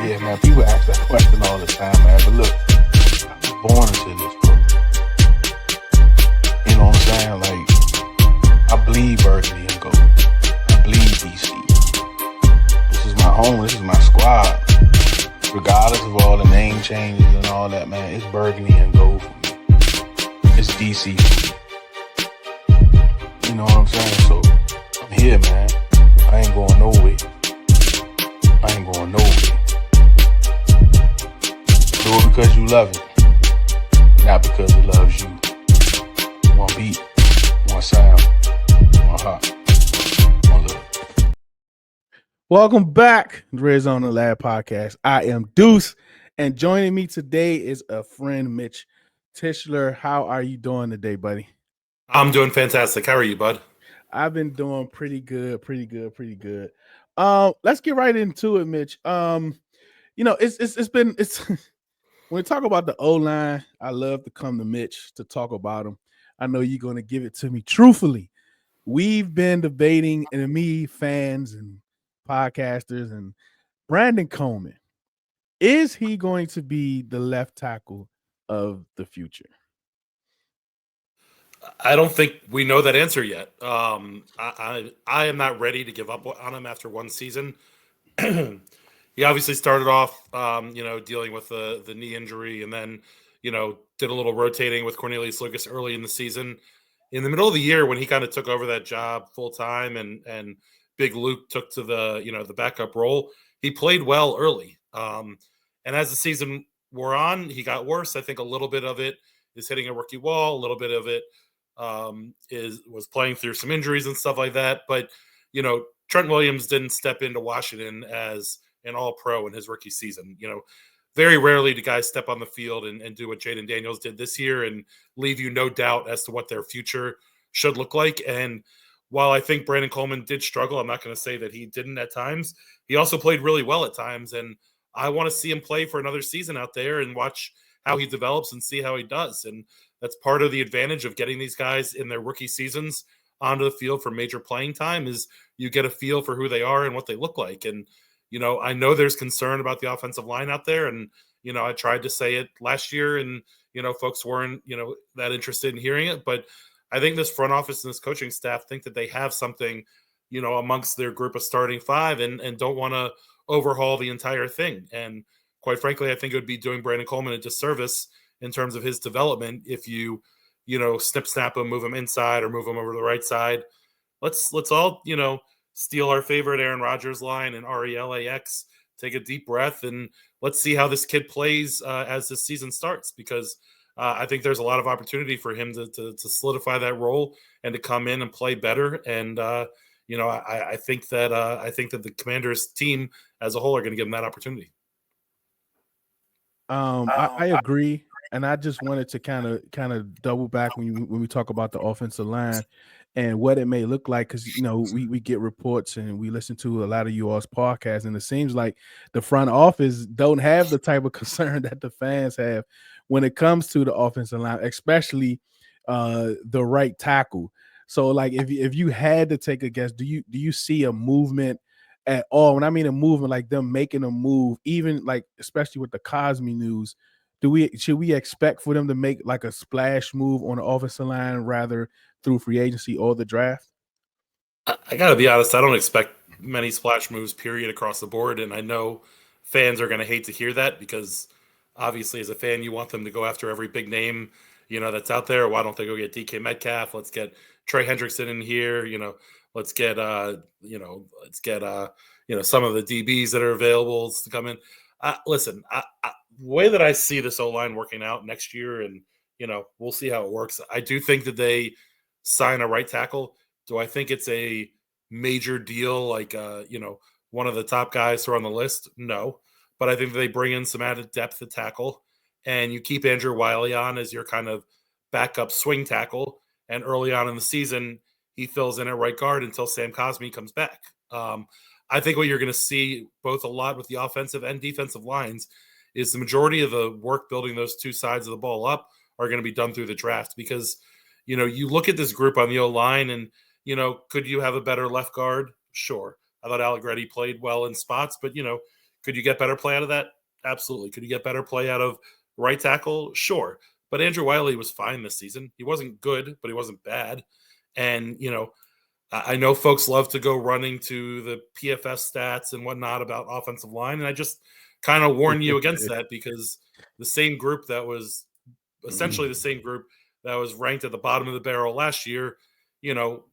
Yeah, man, people ask that question all the time, man. But look, I was born into this, bro. You know what I'm saying? Like, I bleed Berkeley and gold. I bleed DC. This is my home. This is my squad. Regardless of all the name changes and all that, man, it's Berkeley and gold for me. It's DC for me. You know what I'm saying? So, I'm here, man. I ain't going nowhere. I ain't going nowhere. Do it because you love it, not because it loves you. One beat, one sound, one heart, one love. Welcome back to Redzone In the Lab podcast. I am Deuce, and joining me today is a friend, Mitch Tischler. How are you doing today, buddy? I'm doing fantastic. How are you, bud? I've been doing pretty good. Let's get right into it, Mitch. It's been when we talk about the O-line, I love to come to Mitch to talk about him. I know you're going to give it to me truthfully. We've been debating, and me, fans and podcasters, and Brandon Coleman. Is he going to be the left tackle of the future? I don't think we know that answer yet. I am not ready to give up on him after one season. He obviously started off, dealing with the knee injury, and then, did a little rotating with Cornelius Lucas early in the season. In the middle of the year, when he kind of took over that job full time, and Big Luke took to the backup role, he played well early. And as the season wore on, he got worse. I think a little bit of it is hitting a rookie wall. A little bit of it was playing through some injuries and stuff like that. But, Trent Williams didn't step into Washington as an all-pro in his rookie season. Very rarely do guys step on the field and do what Jaden Daniels did this year and leave you no doubt as to what their future should look like. And while I think Brandon Coleman did struggle, I'm not going to say that he didn't at times. He also played really well at times, and I want to see him play for another season out there and watch how he develops and see how he does. And that's part of the advantage of getting these guys in their rookie seasons onto the field for major playing time is you get a feel for who they are and what they look like. And, I know there's concern about the offensive line out there. And, I tried to say it last year and, folks weren't, that interested in hearing it. But I think this front office and this coaching staff think that they have something, amongst their group of starting five and don't want to overhaul the entire thing. And quite frankly, I think it would be doing Brandon Coleman a disservice in terms of his development if you, snap him, move him inside or move him over to the right side. Let's all, steal our favorite Aaron Rodgers line and RELAX, take a deep breath, and let's see how this kid plays as this season starts, because I think there's a lot of opportunity for him to solidify that role and to come in and play better. And, I think that the Commanders team as a whole are going to give him that opportunity. I agree, and I just wanted to kind of double back when we talk about the offensive line and what it may look like, because we get reports and we listen to a lot of you all's podcasts, and it seems like the front office don't have the type of concern that the fans have when it comes to the offensive line, especially the right tackle. So, like, if you had to take a guess, do you see a movement at all? When I mean a movement, like them making a move, even like especially with the Cosme news, should we expect for them to make like a splash move on the offensive line rather through free agency or the draft? I got to be honest, I don't expect many splash moves, period, across the board. And I know fans are going to hate to hear that because obviously as a fan, you want them to go after every big name, that's out there. Why don't they go get DK Metcalf? Let's get Trey Hendrickson in here. Let's get some of the DBs that are available to come in. Listen, the way that I see this O-line working out next year, and, we'll see how it works. I do think that they sign a right tackle. Do I think it's a major deal like, one of the top guys who are on the list? No. But I think they bring in some added depth at tackle, and you keep Andrew Wiley on as your kind of backup swing tackle. And early on in the season, he fills in at right guard until Sam Cosme comes back. I think what you're going to see both a lot with the offensive and defensive lines is the majority of the work building those two sides of the ball up are going to be done through the draft because, you look at this group on the O-line and, could you have a better left guard? Sure. I thought Allegretti played well in spots, but, Could you get better play out of that? Absolutely. Could you get better play out of right tackle? Sure. But Andrew Wiley was fine this season. He wasn't good, but he wasn't bad. And, I know folks love to go running to the PFS stats and whatnot about offensive line. And I just kind of warn you against that, because the same group that was essentially the same group that was ranked at the bottom of the barrel last year,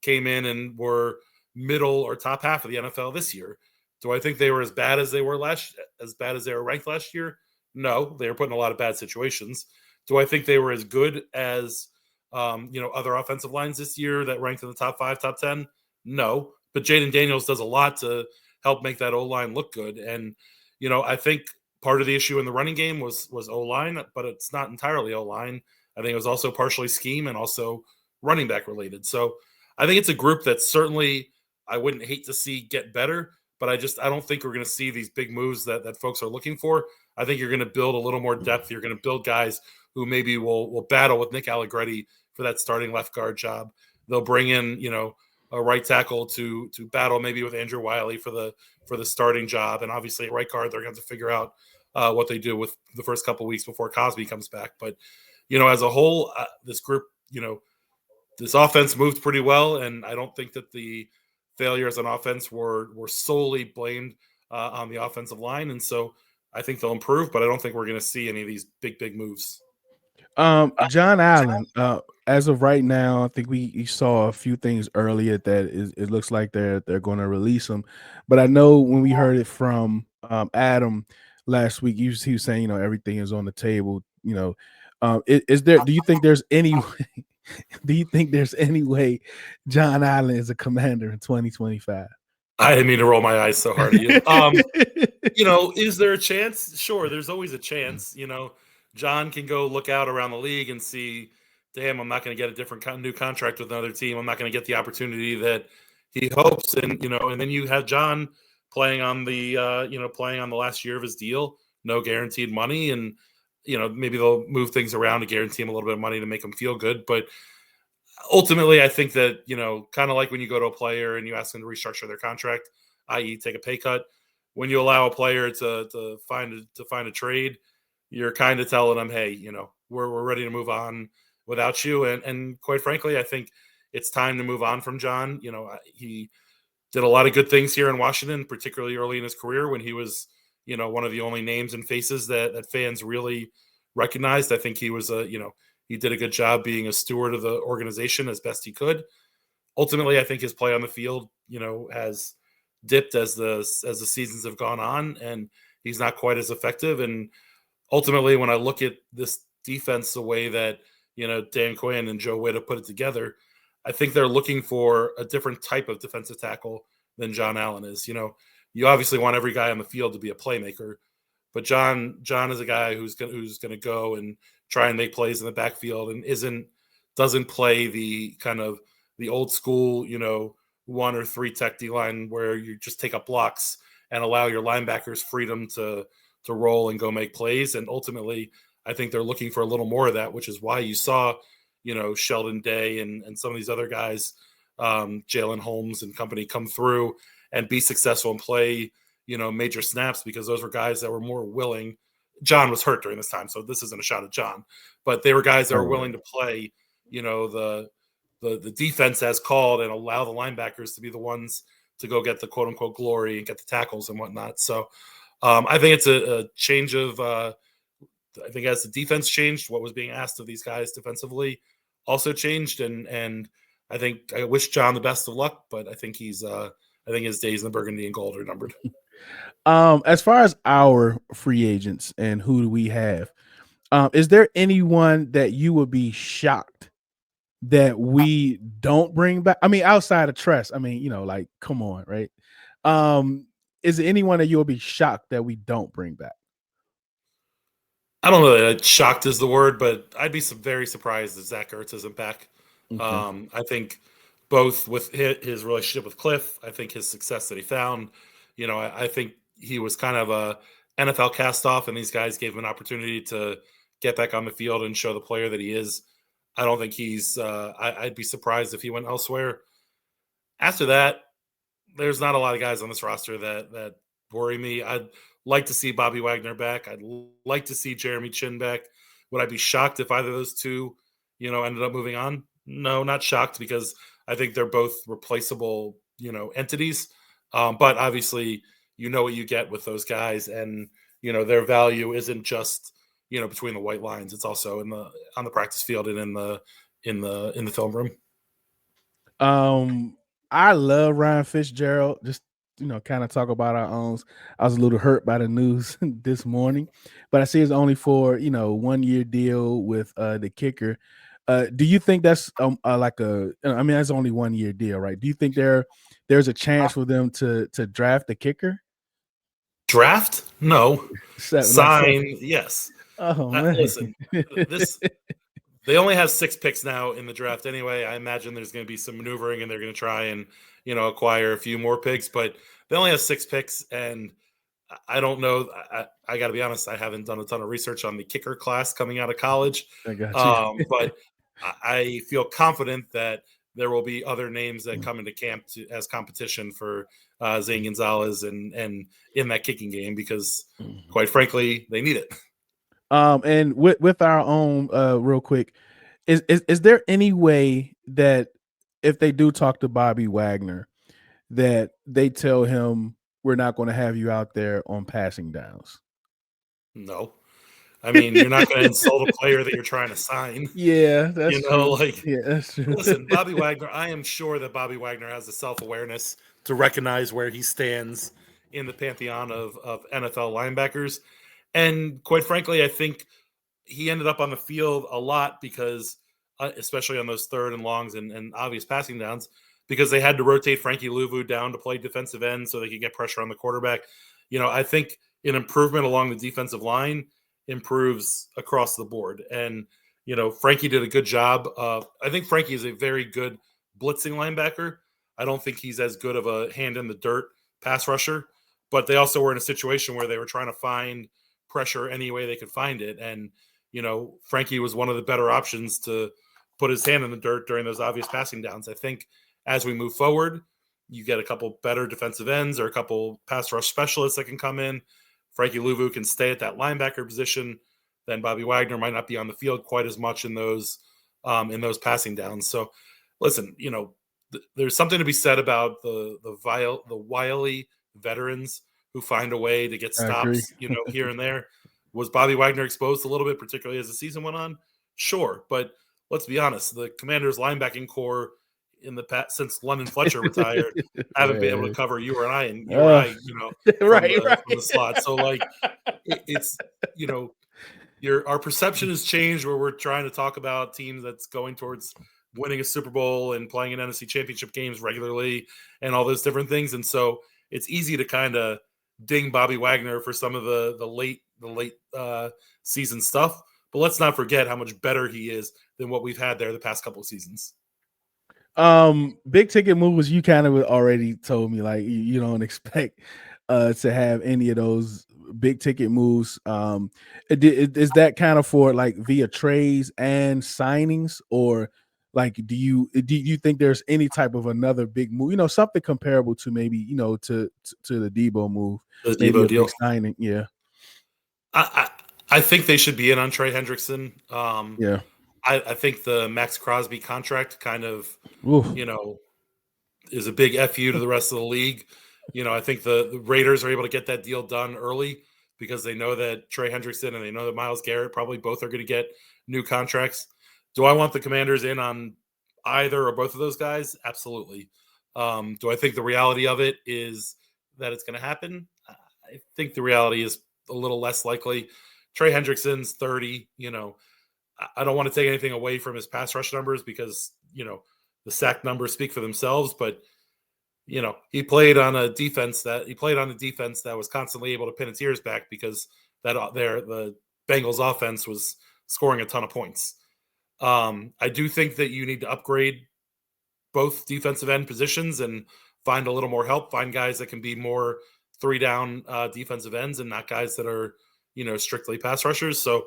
came in and were middle or top half of the NFL this year. Do I think they were as bad as they were ranked last year? No, they were put in a lot of bad situations. Do I think they were as good as other offensive lines this year that ranked in the top 5, top 10? No, but Jaden Daniels does a lot to help make that O-line look good. And, I think part of the issue in the running game was O-line, but it's not entirely O-line. I think it was also partially scheme and also running back related. So I think it's a group that certainly I wouldn't hate to see get better, but I don't think we're going to see these big moves that folks are looking for. I think you're going to build a little more depth. You're going to build guys who maybe will battle with Nick Allegretti for that starting left guard job. They'll bring in, a right tackle to battle maybe with Andrew Wiley for the starting job. And obviously at right guard, they're going to have to figure out what they do with the first couple of weeks before Cosby comes back. But, as a whole, this group, this offense moved pretty well. And I don't think that the failures on offense were solely blamed on the offensive line. And so I think they'll improve, but I don't think we're going to see any of these big moves. John Allen, as of right now, I think we saw a few things earlier that it looks like they're going to release him. But I know when we heard it from Adam last week, he was saying, everything is on the table. Is there? Do you think there's any? Do you think there's any way John Allen is a Commander in 2025? I didn't mean to roll my eyes so hard at you. Is there a chance? Sure, there's always a chance. John can go look out around the league and see, damn, I'm not going to get a different new contract with another team. I'm not going to get the opportunity that he hopes. And, and then you have John playing on the last year of his deal, no guaranteed money. And, maybe they'll move things around to guarantee him a little bit of money to make him feel good. But ultimately, I think that, kind of like when you go to a player and you ask them to restructure their contract, i.e. take a pay cut, when you allow a player to find a trade, you're kind of telling them, hey, we're ready to move on without you. And quite frankly, I think it's time to move on from John. He did a lot of good things here in Washington, particularly early in his career when he was, one of the only names and faces that fans really recognized. I think he was he did a good job being a steward of the organization as best he could. Ultimately, I think his play on the field, has dipped as the seasons have gone on, and he's not quite as effective. And ultimately, when I look at this defense, the way that, Dan Quinn and Joe Witt have put it together, I think they're looking for a different type of defensive tackle than John Allen is. You obviously want every guy on the field to be a playmaker, but John is a guy who's going to go and try and make plays in the backfield and doesn't play the kind of the old school, 1 or 3 tech D line where you just take up blocks and allow your linebackers freedom to roll and go make plays. And ultimately, I think they're looking for a little more of that, which is why you saw, Sheldon Day and some of these other guys, Jalen Holmes and company come through and be successful and play, major snaps, because those were guys that were more willing. John was hurt during this time, so this isn't a shot at John, but they were guys that were willing to play, the defense as called and allow the linebackers to be the ones to go get the quote unquote glory and get the tackles and whatnot. So I think it's a change of, I think as the defense changed, what was being asked of these guys defensively also changed. And I think I wish John the best of luck, but I think his days in the burgundy and gold are numbered. As far as our free agents and who do we have, is there anyone that you would be shocked that we don't bring back? I mean, outside of Tress, I mean, like, come on, right? Is there anyone that you'll be shocked that we don't bring back? I don't know that shocked is the word, but I'd be very surprised if Zach Ertz isn't back. Okay. I think both with his relationship with Cliff, I think his success that he found, I think he was kind of a NFL cast-off, and these guys gave him an opportunity to get back on the field and show the player that he is. I don't think he's I'd be surprised if he went elsewhere. After that, there's not a lot of guys on this roster that worry me. I'd like to see Bobby Wagner back. I'd like to see Jeremy Chin back. Would I be shocked if either of those two, ended up moving on? No, not shocked, because I think they're both replaceable, entities. But obviously, what you get with those guys, and their value isn't just between the white lines. It's also on the practice field and in the film room. I love Ryan Fitzgerald. Just kind of talk about our own. I was a little hurt by the news this morning, but I see it's only for 1 year deal with the kicker. Do you think that's like that's only 1 year deal, right? Do you think there's a chance for them to draft the kicker? Draft? No. Sign? Like, yes. Oh man. Listen, they only have 6 picks now in the draft anyway. I imagine there's going to be some maneuvering, and they're going to try and acquire a few more picks, but they only have 6 picks, and I don't know. I got to be honest, I haven't done a ton of research on the kicker class coming out of college. I got you. But I feel confident that there will be other names that come into camp as competition for Zane Gonzalez and in that kicking game, because quite frankly, they need it. And with our own real quick, is there any way that if they do talk to Bobby Wagner, that they tell him we're not going to have you out there on passing downs? No. I mean, you're not going to insult a player that you're trying to sign. Yeah, that's true. Yeah, that's true. Listen, Bobby Wagner, I am sure that Bobby Wagner has the self-awareness to recognize where he stands in the pantheon of NFL linebackers. And quite frankly, I think he ended up on the field a lot because, especially on those 3rd and longs and obvious passing downs, because they had to rotate Frankie Louvu down to play defensive end so they could get pressure on the quarterback. I think an improvement along the defensive line improves across the board. And, Frankie did a good job. I think Frankie is a very good blitzing linebacker. I don't think he's as good of a hand in the dirt pass rusher, but they also were in a situation where they were trying to find pressure any way they could find it. And, Frankie was one of the better options to put his hand in the dirt during those obvious passing downs. I think as we move forward, you get a couple better defensive ends or a couple pass rush specialists that can come in. Frankie Louvu can stay at that linebacker position. Then Bobby Wagner might not be on the field quite as much in those passing downs. So listen, there's something to be said about the wily veterans who find a way to get stops, here and there. Was Bobby Wagner exposed a little bit, particularly as the season went on? Sure. But let's be honest, the Commanders' linebacking core in the past, since London Fletcher retired, haven't been able to cover you or I, from the slot. So, it's, our perception has changed where we're trying to talk about teams that's going towards winning a Super Bowl and playing in NFC championship games regularly and all those different things. And so it's easy to kind of ding Bobby Wagner for some of the late season stuff, but let's not forget how much better he is than what we've had there the past couple of seasons. Big ticket moves, you kind of already told me, like, you don't expect to have any of those big ticket moves. Is that kind of for like via trades and signings, or like do you think there's any type of another big move, something comparable to maybe to the Debo move, the Debo deal signing? Yeah, I think they should be in on Trey Hendrickson. Yeah, I think the Max Crosby contract kind of, is a big FU to the rest of the league. I think the Raiders are able to get that deal done early because they know that Trey Hendrickson and they know that Myles Garrett probably both are going to get new contracts. Do I want the Commanders in on either or both of those guys? Absolutely. Do I think the reality of it is that it's going to happen? I think the reality is a little less likely. Trey Hendrickson's 30, I don't want to take anything away from his pass rush numbers because, the sack numbers speak for themselves, but he played on a defense that was constantly able to pin its ears back because the Bengals offense was scoring a ton of points. I do think that you need to upgrade both defensive end positions and find a little more help, find guys that can be more 3-down defensive ends and not guys that are, strictly pass rushers. So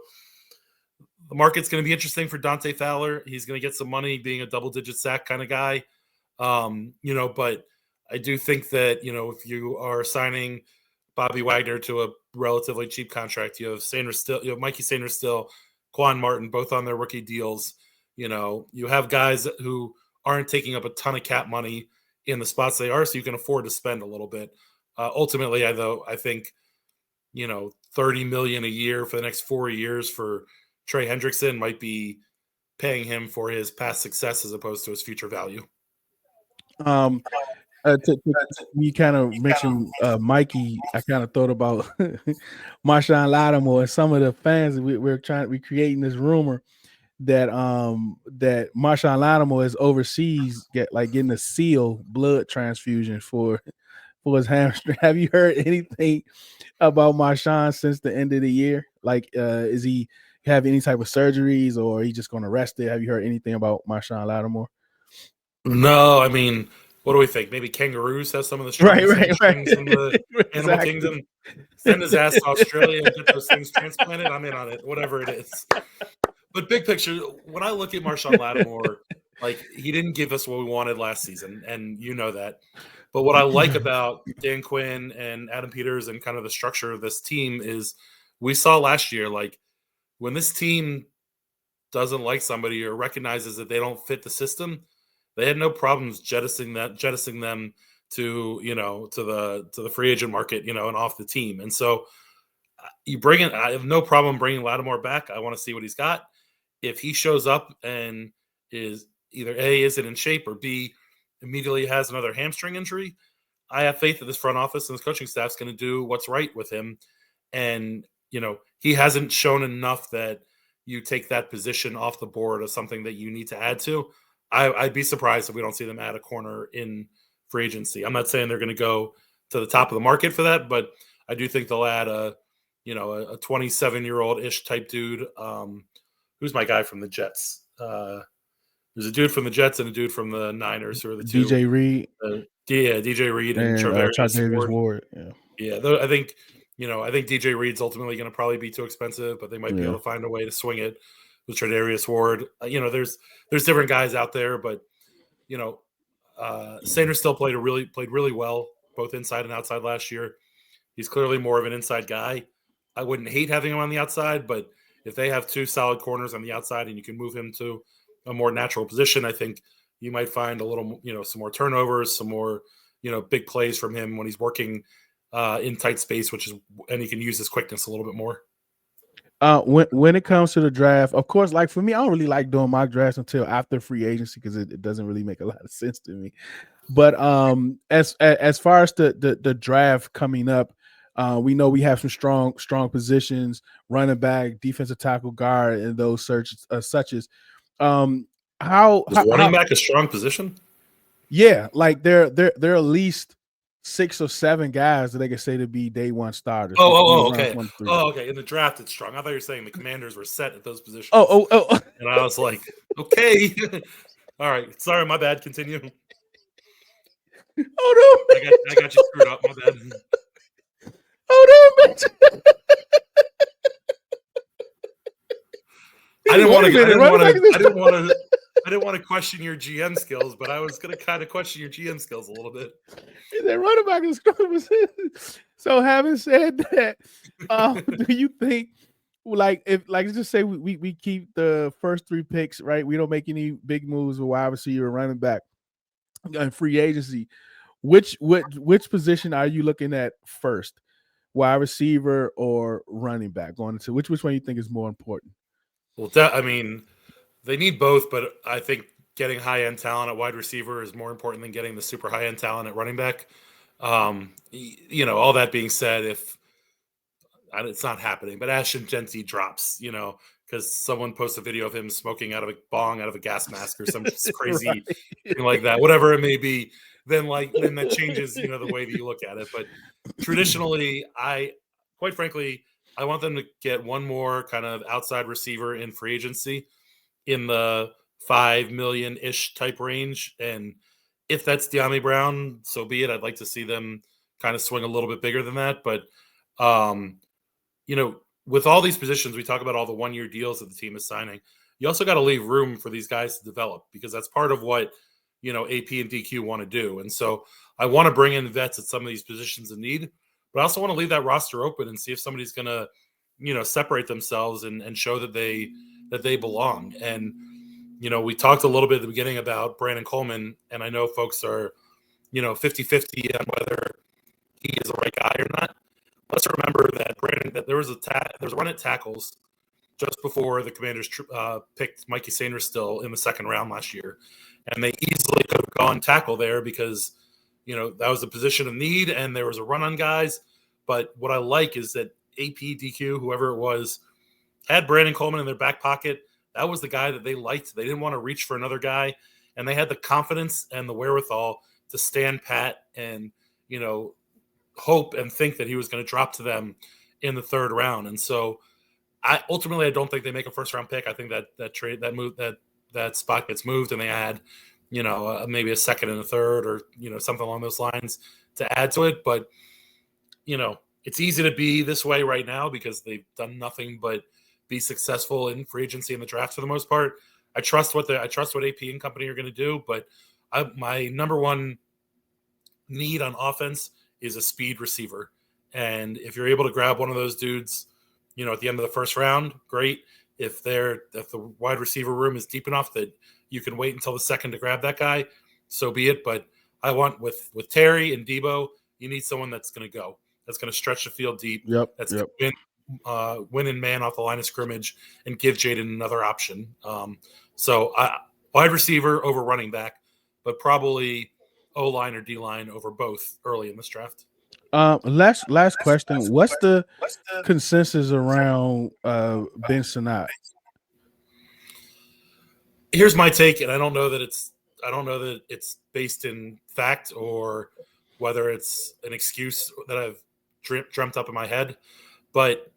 the market's going to be interesting for Dante Fowler. He's going to get some money being a double-digit sack kind of guy. But I do think that, if you are signing Bobby Wagner to a relatively cheap contract. You have Mikey Sanders still, Quan Martin, both on their rookie deals. You have guys who aren't taking up a ton of cap money in the spots they are, so you can afford to spend a little bit. Ultimately, I think, $30 million a year for the next 4 years for Trey Hendrickson might be paying him for his past success as opposed to his future value. You kind of mentioned Mikey. I kind of thought about Marshawn Lattimore and some of the fans. We're creating this rumor that that Marshawn Lattimore is overseas getting a seal blood transfusion for his hamstring. Have you heard anything about Marshawn since the end of the year? Is he have any type of surgeries, or are he just going to rest it? Have you heard anything about Marshawn Lattimore? No, I mean, what do we think? Maybe kangaroos have some of the strongest hamstrings in the animal kingdom. Send his ass to Australia and get those things transplanted. I'm in on it, whatever it is. But big picture, when I look at Marshawn Lattimore, he didn't give us what we wanted last season, and you know that. But what I like about Dan Quinn and Adam Peters and kind of the structure of this team is we saw last year, when this team doesn't like somebody or recognizes that they don't fit the system, they had no problems jettisoning them to the free agent market, and off the team. And so I have no problem bringing Lattimore back. I want to see what he's got. If he shows up and is either A, isn't in shape, or B, immediately has another hamstring injury, I have faith that this front office and this coaching staff is going to do what's right with him. And, he hasn't shown enough that you take that position off the board as something that you need to add to. I'd be surprised if we don't see them add a corner in free agency. I'm not saying they're going to go to the top of the market for that, but I do think they'll add a 27-year-old-ish type dude. Who's my guy from the Jets? There's a dude from the Jets and a dude from the Niners who are the two. DJ Reed. DJ Reed and Charvarius Ward. Yeah. I think DJ Reed's ultimately going to probably be too expensive, but they might be able to find a way to swing it with Charvarius Ward. There's different guys out there, but Sanders still played really well, both inside and outside last year. He's clearly more of an inside guy. I wouldn't hate having him on the outside, but if they have two solid corners on the outside and you can move him to a more natural position, I think you might find a little, some more turnovers, some more, big plays from him when he's working in tight space, and he can use his quickness a little bit more. When it comes to the draft, of course, for me, I don't really like doing mock drafts until after free agency because it doesn't really make a lot of sense to me. But as far as the draft coming up, we know we have some strong positions: running back, defensive tackle, guard, and those such as. Running back a strong position? Yeah, there are at least 6 or 7 guys that they could say to be day one starters. Okay. Okay. In the draft, it's strong. I thought you were saying the Commanders were set at those positions. And I was like, okay. All right. Sorry, my bad. Continue. Oh no, I got you screwed up. My bad. Oh no, Mitch. I didn't want to question your GM skills, but I was going to kind of question your GM skills a little bit. That running back is strong. So having said that, do you think if just say we keep the first 3 picks, right? We don't make any big moves with wide receiver, running back, and free agency. Which position are you looking at first? Wide receiver or running back? Going into which one you think is more important? Well, they need both, but I think getting high-end talent at wide receiver is more important than getting the super high-end talent at running back. All that being said, if it's not happening, but Ashton Genty drops, because someone posts a video of him smoking out of a bong, out of a gas mask or some crazy thing like that, whatever it may be, then that changes, the way that you look at it. But traditionally, quite frankly, I want them to get one more kind of outside receiver in free agency in the $5 million-ish type range. And if that's De'Ami Brown, so be it. I'd like to see them kind of swing a little bit bigger than that. But, with all these positions, we talk about all the one-year deals that the team is signing. You also got to leave room for these guys to develop because that's part of what, AP and DQ want to do. And so I want to bring in vets at some of these positions of need, but I also want to leave that roster open and see if somebody's going to, separate themselves and show that they belong. And, we talked a little bit at the beginning about Brandon Coleman, and I know folks are, 50-50 on whether he is the right guy or not. Let's remember that there was a run at tackles just before the Commanders picked Mikey Sainristil in the second round last year. And they easily could have gone tackle there because, that was a position of need and there was a run on guys. But what I like is that AP, DQ, whoever it was, had Brandon Coleman in their back pocket. That was the guy that they liked. They didn't want to reach for another guy. And they had the confidence and the wherewithal to stand pat and, hope and think that he was going to drop to them in the third round. And so I don't think they make a first round pick. I think that spot gets moved and they add, maybe a second and a third or, something along those lines to add to it. But, it's easy to be this way right now because they've done nothing but be successful in free agency and the draft for the most part. I trust what AP and company are going to do, but my number one need on offense is a speed receiver. And if you're able to grab one of those dudes, at the end of the first round, great. If the wide receiver room is deep enough that you can wait until the second to grab that guy, so be it. But I want with Terry and Debo, you need someone that's going to go, that's going to stretch the field deep. That's going to win in man off the line of scrimmage and give Jaden another option. So wide receiver over running back, but probably O-line or D-line over both early in this draft. Last question. What's the consensus around Ben Sinnott? Here's my take, and I don't know that it's based in fact or whether it's an excuse that I've dreamt up in my head. But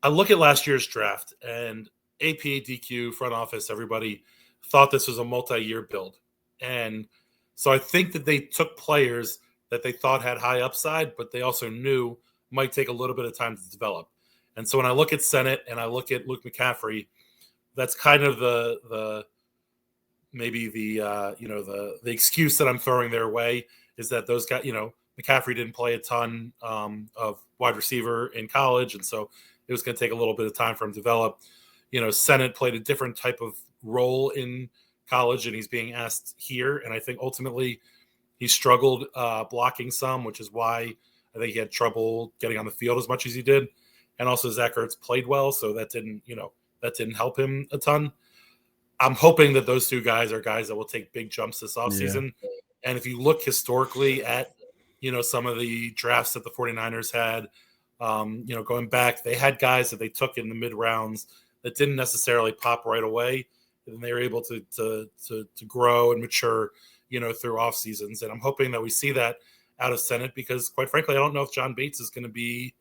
I look at last year's draft, and AP, DQ, front office, everybody thought this was a multi-year build. And so I think that they took players that they thought had high upside, but they also knew might take a little bit of time to develop. And so when I look at Sennett and I look at Luke McCaffrey, that's kind of the excuse that I'm throwing their way is that those guys, McCaffrey didn't play a ton of wide receiver in college, and so it was going to take a little bit of time for him to develop. Sennett played a different type of role in college, and he's being asked here, and I think ultimately he struggled blocking some, which is why I think he had trouble getting on the field as much as he did. And also Zach Ertz played well, so that didn't help him a ton. I'm hoping that those two guys are guys that will take big jumps this offseason. Yeah. And if you look historically at, some of the drafts that the 49ers had, going back, they had guys that they took in the mid rounds that didn't necessarily pop right away. And they were able to grow and mature, through off seasons. And I'm hoping that we see that out of Sennett because, quite frankly, I don't know if John Bates is going to be.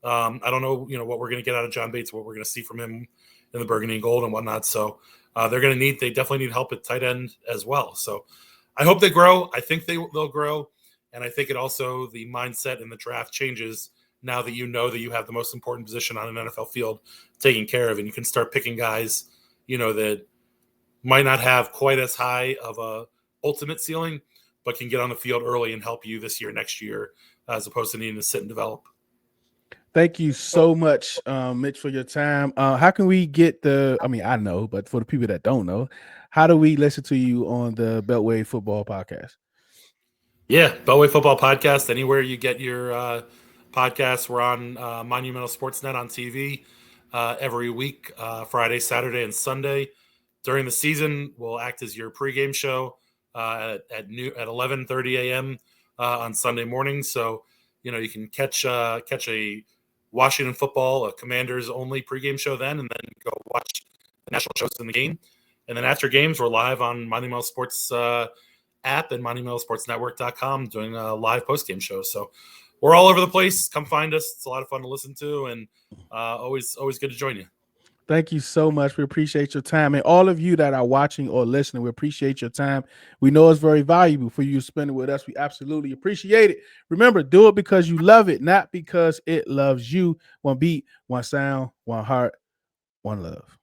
I don't know, what we're going to get out of John Bates, what we're going to see from him in the burgundy and gold and whatnot. So they definitely need help at tight end as well. So I hope they grow. I think they'll grow. And I think the mindset in the draft changes now that that you have the most important position on an NFL field taken care of, and you can start picking guys, that might not have quite as high of a ultimate ceiling, but can get on the field early and help you this year, next year, as opposed to needing to sit and develop. Thank you so much, Mitch, for your time. How can we get I know, but for the people that don't know, how do we listen to you on the Beltway Football Podcast? Yeah, Beltway Football Podcast, anywhere you get your podcasts. We're on Monumental Sportsnet on TV every week, Friday, Saturday, and Sunday. During the season, we'll act as your pregame show at 11:30 a.m. On Sunday morning. So, you can catch a Washington football, a Commanders only pregame show then, and then go watch the national shows in the game. And then after games, we're live on Monumental Sports app and monumentalsportsnetwork.com doing a live postgame show. So we're all over the place. Come find us. It's a lot of fun to listen to, and always good to join you. Thank you so much. We appreciate your time. And all of you that are watching or listening, we appreciate your time. We know it's very valuable for you to spend it with us. We absolutely appreciate it. Remember, do it because you love it, not because it loves you. One beat, one sound, one heart, one love.